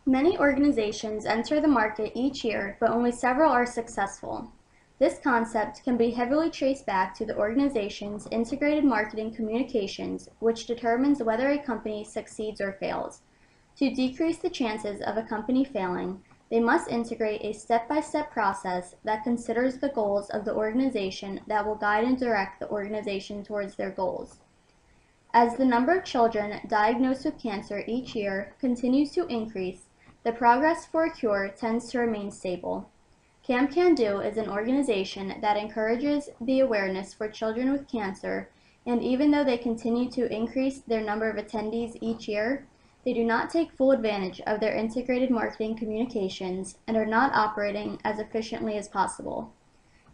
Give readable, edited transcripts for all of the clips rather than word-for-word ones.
Many organizations enter the market each year, but only several are successful. This concept can be heavily traced back to the organization's integrated marketing communications, which determines whether a company succeeds or fails. To decrease the chances of a company failing, they must integrate a step-by-step process that considers the goals of the organization that will guide and direct the organization towards their goals. As the number of children diagnosed with cancer each year continues to increase, the progress for a cure tends to remain stable. Camp Can Do is an organization that encourages the awareness for children with cancer, and even though they continue to increase their number of attendees each year, they do not take full advantage of their integrated marketing communications and are not operating as efficiently as possible.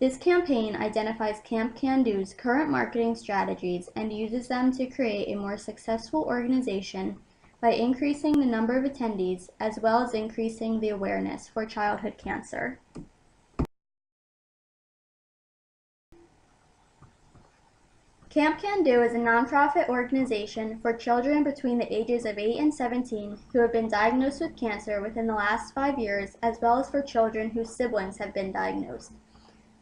This campaign identifies Camp Can Do's current marketing strategies and uses them to create a more successful organization by increasing the number of attendees as well as increasing the awareness for childhood cancer. Camp Can Do is a nonprofit organization for children between the ages of 8 and 17 who have been diagnosed with cancer within the last 5 years, as well as for children whose siblings have been diagnosed.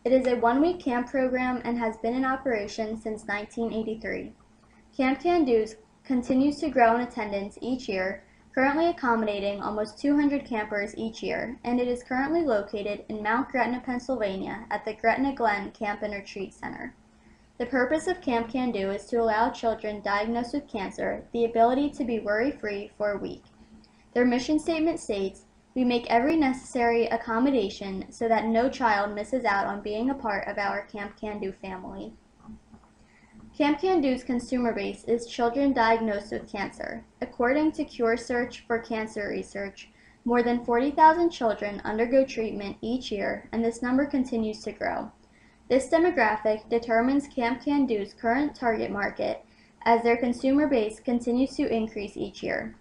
It is a one-week camp program and has been in operation since 1983. Camp Can Do continues to grow in attendance each year, currently accommodating almost 200 campers each year, and it is currently located in Mount Gretna, Pennsylvania at the Gretna Glen Camp and Retreat Center. The purpose of Camp Can Do is to allow children diagnosed with cancer the ability to be worry-free for a week. Their mission statement states, "We make every necessary accommodation so that no child misses out on being a part of our Camp Can Do family." Camp Can Do's consumer base is children diagnosed with cancer. According to Cure Search for Cancer Research, more than 40,000 children undergo treatment each year, and this number continues to grow. This demographic determines Camp Can Do's current target market as their consumer base continues to increase each year.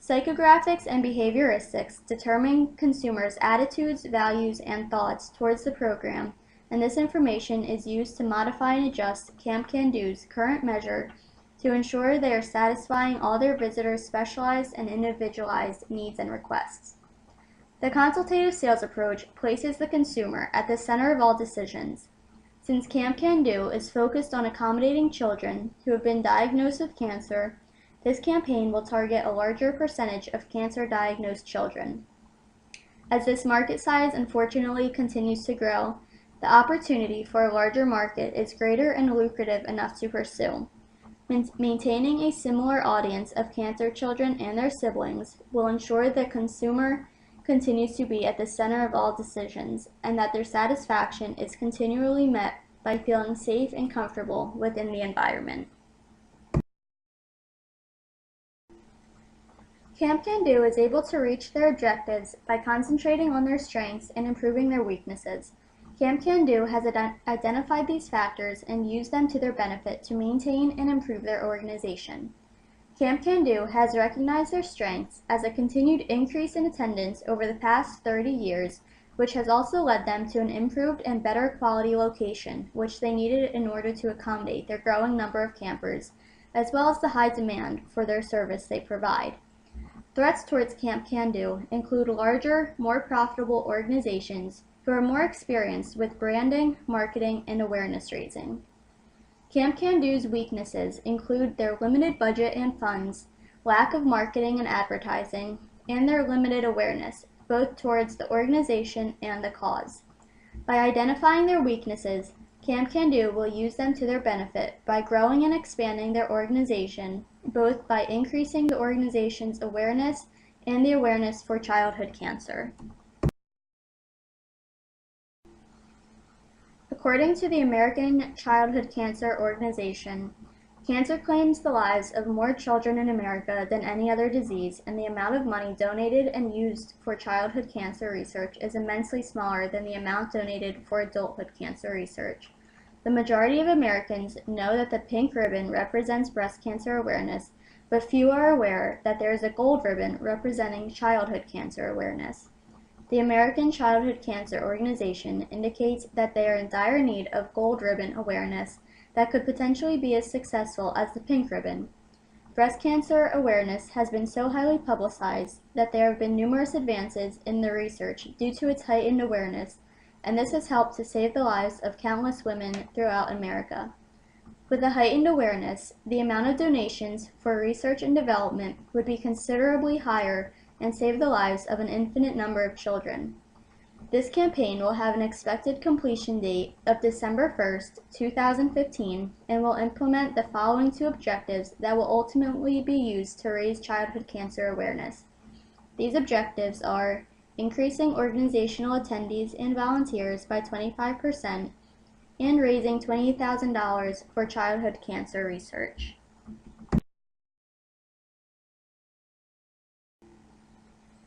Psychographics and behavioristics determine consumers' attitudes, values, and thoughts towards the program, and this information is used to modify and adjust Camp Can Do's current measure to ensure they are satisfying all their visitors' specialized and individualized needs and requests. The consultative sales approach places the consumer at the center of all decisions. Since Camp Can Do is focused on accommodating children who have been diagnosed with cancer, this campaign will target a larger percentage of cancer-diagnosed children. As this market size unfortunately continues to grow, the opportunity for a larger market is greater and lucrative enough to pursue. Maintaining a similar audience of cancer children and their siblings will ensure the consumer continues to be at the center of all decisions, and that their satisfaction is continually met by feeling safe and comfortable within the environment. Camp Can Do is able to reach their objectives by concentrating on their strengths and improving their weaknesses. Camp Can Do has identified these factors and used them to their benefit to maintain and improve their organization. Camp Can Do has recognized their strengths as a continued increase in attendance over the past 30 years, which has also led them to an improved and better quality location, which they needed in order to accommodate their growing number of campers, as well as the high demand for their service they provide. Threats towards Camp Can Do include larger, more profitable organizations who are more experienced with branding, marketing, and awareness raising. Camp Can Do's weaknesses include their limited budget and funds, lack of marketing and advertising, and their limited awareness, both towards the organization and the cause. By identifying their weaknesses, Camp Can Do will use them to their benefit by growing and expanding their organization, both by increasing the organization's awareness and the awareness for childhood cancer. According to the American Childhood Cancer Organization, cancer claims the lives of more children in America than any other disease, and the amount of money donated and used for childhood cancer research is immensely smaller than the amount donated for adulthood cancer research. The majority of Americans know that the pink ribbon represents breast cancer awareness, but few are aware that there is a gold ribbon representing childhood cancer awareness. The American Childhood Cancer Organization indicates that they are in dire need of gold ribbon awareness that could potentially be as successful as the pink ribbon. breast cancer awareness has been so highly publicized that there have been numerous advances in the research due to its heightened awareness, and this has helped to save the lives of countless women throughout America. With a heightened awareness, the amount of donations for research and development would be considerably higher and save the lives of an infinite number of children. This campaign will have an expected completion date of December 1st, 2015, and will implement the following two objectives that will ultimately be used to raise childhood cancer awareness. These objectives are increasing organizational attendees and volunteers by 25% and raising $20,000 for childhood cancer research.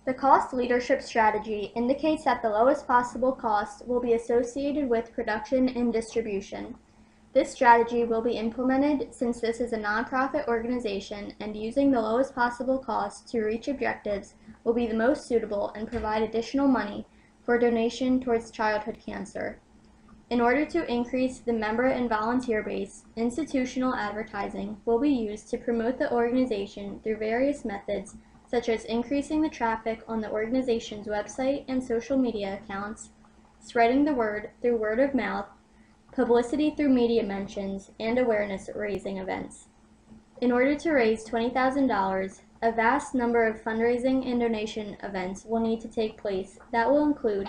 The cost leadership strategy indicates that the lowest possible cost will be associated with production and distribution. This strategy will be implemented since this is a nonprofit organization, and using the lowest possible cost to reach objectives will be the most suitable and provide additional money for donation towards childhood cancer. In order to increase the member and volunteer base, institutional advertising will be used to promote the organization through various methods, such as increasing the traffic on the organization's website and social media accounts, spreading the word through word of mouth, publicity through media mentions, and awareness-raising events. In order to raise $20,000, a vast number of fundraising and donation events will need to take place that will include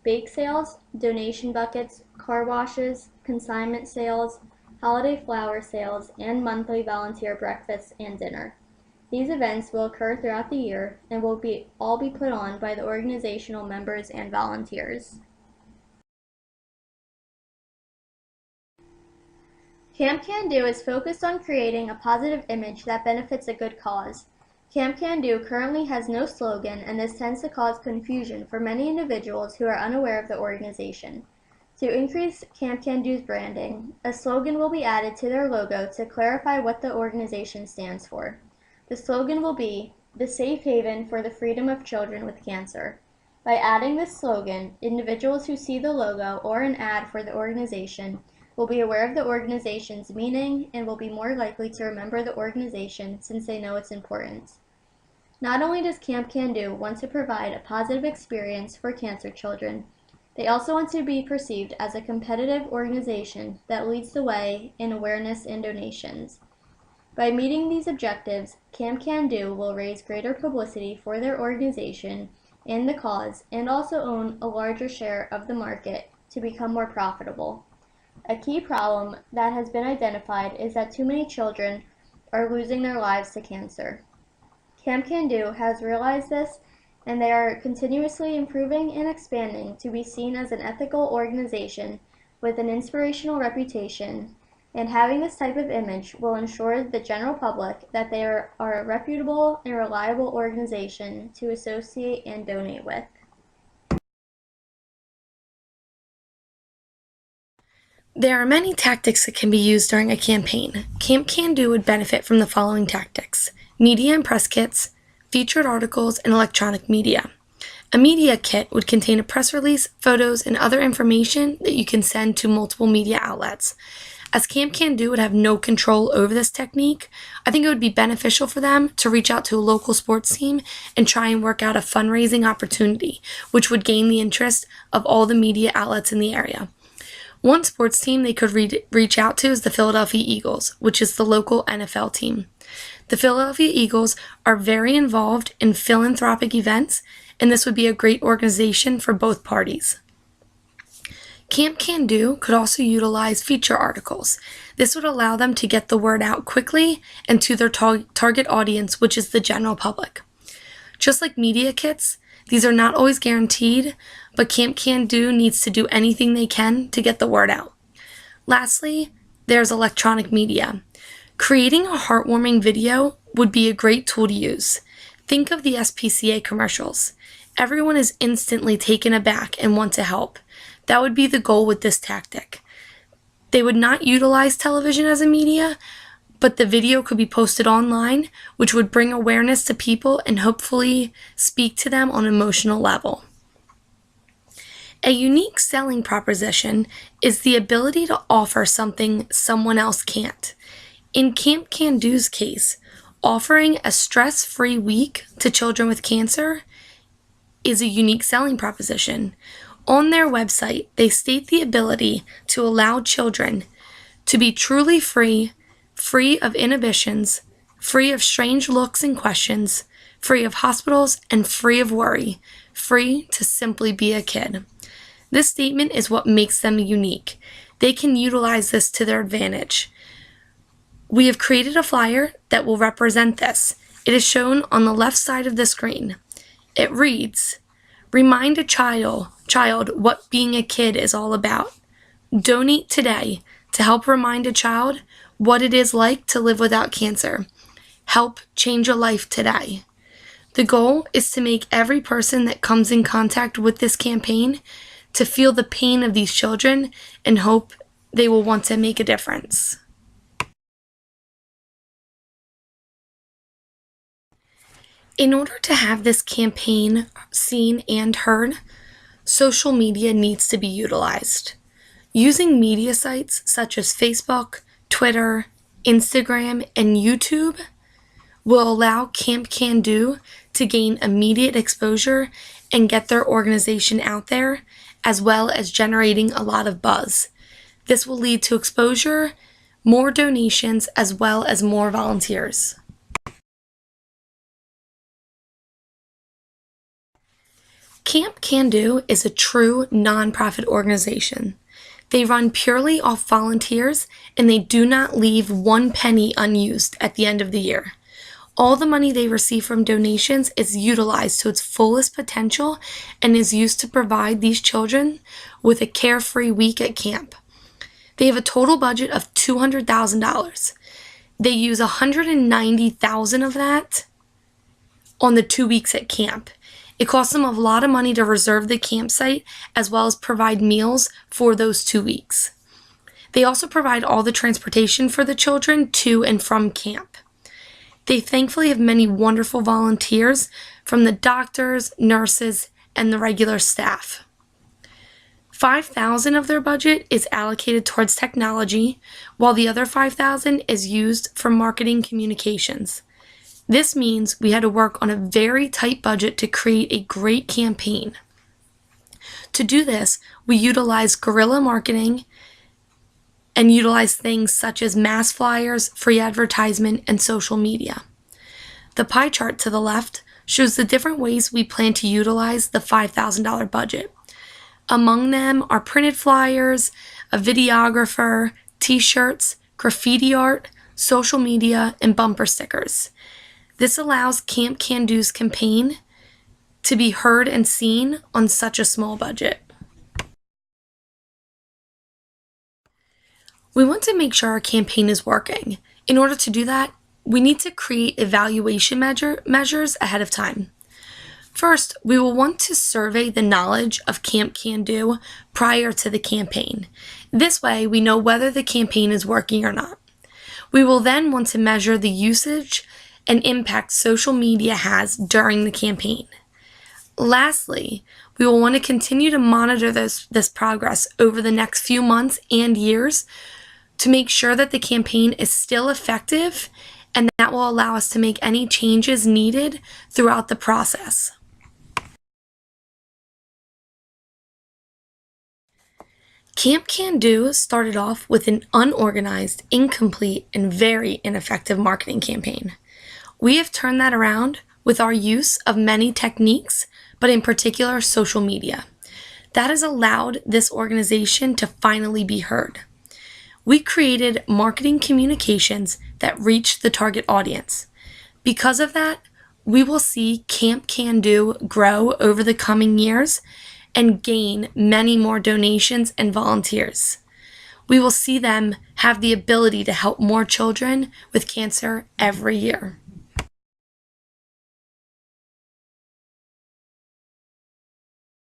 bake sales, donation buckets, car washes, consignment sales, holiday flower sales, and monthly volunteer breakfasts and dinner. These events will occur throughout the year and will all be put on by the organizational members and volunteers. Camp Can Do is focused on creating a positive image that benefits a good cause. Camp Can Do currently has no slogan, and this tends to cause confusion for many individuals who are unaware of the organization. To increase Camp Can Do's branding, a slogan will be added to their logo to clarify what the organization stands for. The slogan will be, "The Safe Haven for the Freedom of Children with Cancer." By adding this slogan, individuals who see the logo or an ad for the organization will be aware of the organization's meaning and will be more likely to remember the organization since they know its importance. Not only does Camp Can Do want to provide a positive experience for cancer children, they also want to be perceived as a competitive organization that leads the way in awareness and donations. By meeting these objectives, Camp Can Do will raise greater publicity for their organization and the cause, and also own a larger share of the market to become more profitable. A key problem that has been identified is that too many children are losing their lives to cancer. Camp Can Do has realized this, and they are continuously improving and expanding to be seen as an ethical organization with an inspirational reputation, and having this type of image will ensure the general public that they are a reputable and reliable organization to associate and donate with. There are many tactics that can be used during a campaign. Camp Can Do would benefit from the following tactics: media and press kits, featured articles, and electronic media. A media kit would contain a press release, photos, and other information that you can send to multiple media outlets. As Camp Can Do would have no control over this technique, I think it would be beneficial for them to reach out to a local sports team and try and work out a fundraising opportunity, which would gain the interest of all the media outlets in the area. One sports team they could reach out to is the Philadelphia Eagles, which is the local NFL team. The Philadelphia Eagles are very involved in philanthropic events, and this would be a great organization for both parties. Camp Can Do could also utilize feature articles. This would allow them to get the word out quickly and to their target audience, which is the general public. Just like media kits, these are not always guaranteed, but Camp Can Do needs to do anything they can to get the word out. Lastly, there's electronic media. Creating a heartwarming video would be a great tool to use. Think of the SPCA commercials. Everyone is instantly taken aback and want to help. That would be the goal with this tactic. They would not utilize television as a media, but the video could be posted online, which would bring awareness to people and hopefully speak to them on an emotional level. A unique selling proposition is the ability to offer something someone else can't. In Camp Can Do's case, Offering a stress-free week to children with cancer is a unique selling proposition. On their website, they state the ability to allow children to be truly free, free of inhibitions, free of strange looks and questions, free of hospitals, and free of worry, free to simply be a kid. This statement is what makes them unique. They can utilize this to their advantage. We have created a flyer that will represent this. It is shown on the left side of the screen. It reads, "Remind a child what being a kid is all about. Donate today to help remind a child what it is like to live without cancer. Help change a life today." The goal is to make every person that comes in contact with this campaign to feel the pain of these children and hope they will want to make a difference. In order to have this campaign seen and heard, social media needs to be utilized. Using media sites such as Facebook, Twitter, Instagram, and YouTube will allow Camp Can Do to gain immediate exposure and get their organization out there, as well as generating a lot of buzz. This will lead to exposure, more donations, as well as more volunteers. Camp Can Do is a true nonprofit organization. They run purely off volunteers, and they do not leave one penny unused at the end of the year. All the money they receive from donations is utilized to its fullest potential and is used to provide these children with a carefree week at camp. They have a total budget of $200,000. They use $190,000 of that on the 2 weeks at camp. It costs them a lot of money to reserve the campsite as well as provide meals for those 2 weeks. They also provide all the transportation for the children to and from camp. They thankfully have many wonderful volunteers from the doctors, nurses, and the regular staff. $5,000 of their budget is allocated towards technology, while the other $5,000 is used for marketing communications. This means we had to work on a very tight budget to create a great campaign. To do this, we utilized guerrilla marketing and utilized things such as mass flyers, free advertisement, and social media. The pie chart to the left shows the different ways we plan to utilize the $5,000 budget. Among them are printed flyers, a videographer, t-shirts, graffiti art, social media, and bumper stickers. This allows Camp Can Do's campaign to be heard and seen on such a small budget. We want to make sure our campaign is working. In order to do that, we need to create evaluation measures ahead of time. First, we will want to survey the knowledge of Camp Can Do prior to the campaign. This way, we know whether the campaign is working or not. We will then want to measure the usage and impact social media has during the campaign. Lastly, we will want to continue to monitor this progress over the next few months and years to make sure that the campaign is still effective, and that will allow us to make any changes needed throughout the process. Camp Can Do started off with an unorganized, incomplete, and very ineffective marketing campaign. We have turned that around with our use of many techniques, but in particular social media. That has allowed this organization to finally be heard. We created marketing communications that reach the target audience. Because of that, we will see Camp Can Do grow over the coming years and gain many more donations and volunteers. We will see them have the ability to help more children with cancer every year.